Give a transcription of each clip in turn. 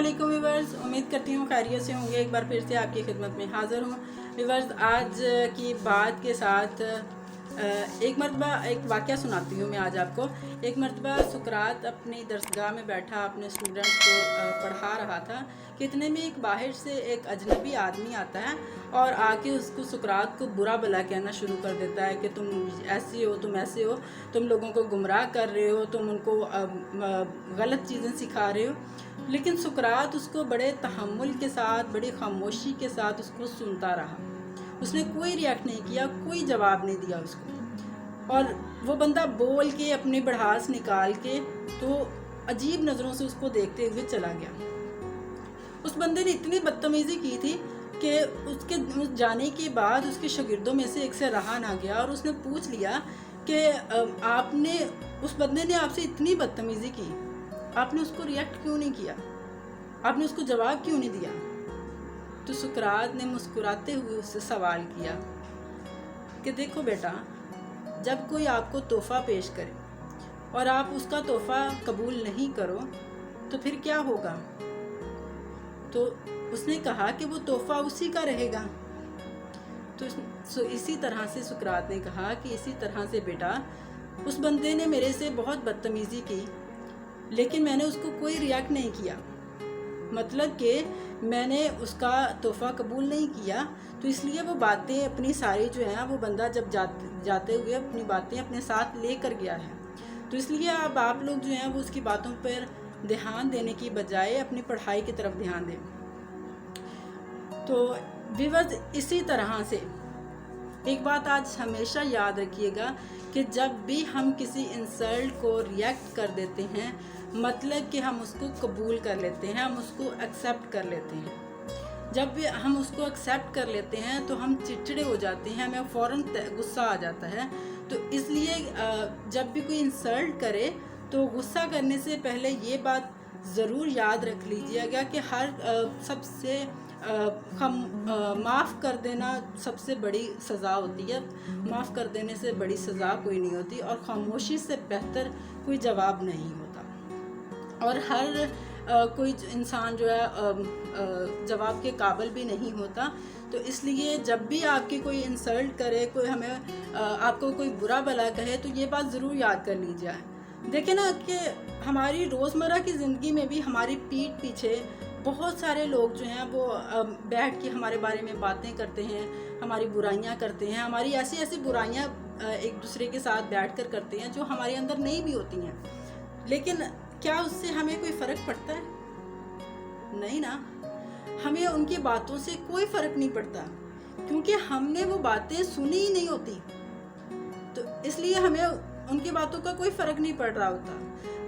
अस्सलामुअलैकुम व्यूवर्स, उम्मीद करती हूँ खैरियत से होंगे। एक बार फिर से आपकी खिदमत में हाज़िर हूँ व्यूवर्स। आज की बात के साथ एक मरतबा एक वाक़या सुनाती हूँ मैं आज आपको। एक मरतबा सुकरात अपनी दरसगाह में बैठा अपने स्टूडेंट्स को पढ़ा रहा था कि इतने में एक बाहर से एक अजनबी आदमी आता है और आके उसको सुकरात को बुरा भला कहना शुरू कर देता है कि तुम ऐसे हो, तुम ऐसे हो, तुम लोगों को गुमराह कर रहे हो, तुम उनको गलत चीज़ें सिखा रहे हो। लेकिन सुकरात उसको बड़े तहम्मुल के साथ, बड़ी खामोशी के साथ उसको सुनता रहा। उसने कोई रिएक्ट नहीं किया, कोई जवाब नहीं दिया उसको। और वो बंदा बोल के अपनी भड़ास निकाल के तो अजीब नज़रों से उसको देखते हुए चला गया। उस बंदे ने इतनी बदतमीज़ी की थी कि उसके जाने के बाद उसके शागिर्दों में से एक से रहा ना गया और उसने पूछ लिया कि आपने, उस बंदे ने आपसे इतनी बदतमीज़ी की, आपने उसको रिएक्ट क्यों नहीं किया, आपने उसको जवाब क्यों नहीं दिया? तो सुकरात ने मुस्कुराते हुए उससे सवाल किया कि देखो बेटा, जब कोई आपको तोहफ़ा पेश करे और आप उसका तोहफ़ा कबूल नहीं करो तो फिर क्या होगा? तो उसने कहा कि वो तोहफ़ा उसी का रहेगा। तो इसी तरह से सुकरात ने कहा कि इसी तरह से बेटा, उस बंदे ने मेरे से बहुत बदतमीज़ी की लेकिन मैंने उसको कोई रिएक्ट नहीं किया, मतलब कि मैंने उसका तोहफ़ा कबूल नहीं किया, तो इसलिए वो बातें अपनी सारी जो है वो बंदा जब जाते हुए अपनी बातें अपने साथ ले कर गया है। तो इसलिए अब आप लोग जो हैं वो उसकी बातों पर ध्यान देने की बजाय अपनी पढ़ाई की तरफ ध्यान दें। तो व्यूअर्स, इसी तरह से एक बात आज हमेशा याद रखिएगा कि जब भी हम किसी इंसल्ट को रिएक्ट कर देते हैं, मतलब कि हम उसको कबूल कर लेते हैं, हम उसको एक्सेप्ट कर लेते हैं। जब भी हम उसको एक्सेप्ट कर लेते हैं तो हम चिड़चिड़े हो जाते हैं, हमें फ़ौरन गुस्सा आ जाता है। तो इसलिए जब भी कोई इंसल्ट करे तो गुस्सा करने से पहले ये बात ज़रूर याद रख लीजिएगा कि हर सबसे माफ़ कर देना सबसे बड़ी सज़ा होती है। माफ़ कर देने से बड़ी सज़ा कोई नहीं होती और खामोशी से बेहतर कोई जवाब नहीं होता। और हर कोई इंसान जो है जवाब के काबिल भी नहीं होता। तो इसलिए जब भी आपकी कोई इंसल्ट करे, कोई हमें आपको कोई बुरा भला कहे, तो ये बात ज़रूर याद कर लीजिए। देखें ना कि हमारी रोज़मर्रा की ज़िंदगी में भी हमारी पीठ पीछे बहुत सारे लोग जो हैं वो बैठ के हमारे बारे में बातें करते हैं, हमारी बुराइयां करते हैं, हमारी ऐसी ऐसी बुराइयां एक दूसरे के साथ बैठ कर करते हैं जो हमारे अंदर नहीं भी होती हैं। लेकिन क्या उससे हमें कोई फ़र्क पड़ता है? नहीं ना, हमें उनकी बातों से कोई फ़र्क नहीं पड़ता क्योंकि हमने वो बातें सुनी ही नहीं होती। तो इसलिए हमें उनकी बातों का कोई फ़र्क नहीं पड़ रहा होता।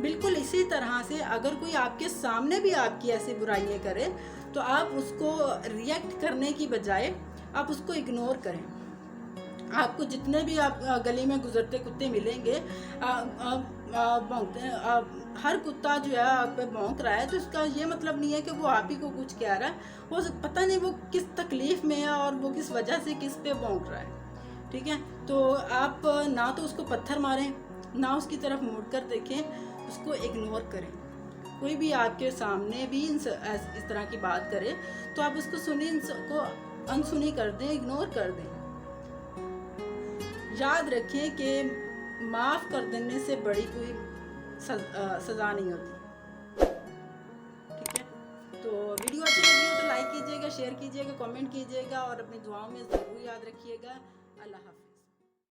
बिल्कुल इसी तरह से अगर कोई आपके सामने भी आपकी ऐसी बुराइयां करे तो आप उसको रिएक्ट करने की बजाय आप उसको इग्नोर करें। आपको जितने भी आप गली में गुजरते कुत्ते मिलेंगे, हर कुत्ता जो है आप पे भौंक रहा है तो इसका ये मतलब नहीं है कि वो आप ही को कुछ कह रहा है। वो पता नहीं वो किस तकलीफ़ में है और वो किस वजह से किस पे भौंक रहा है। ठीक है, तो आप ना तो उसको पत्थर मारें, ना उसकी तरफ मुड़ कर देखें, उसको इग्नोर करें। कोई भी आपके सामने भी इस तरह की बात करे तो आप उसको उसको अनसुनी कर दें, इग्नोर कर दें। याद रखें कि माफ़ कर देने से बड़ी कोई सज़ा नहीं होती। ठीक है, तो वीडियो अच्छी लगी हो तो लाइक कीजिएगा, शेयर कीजिएगा, कमेंट कीजिएगा और अपनी दुआओं में ज़रूर याद रखिएगा। अल्लाह हाफ़िज़।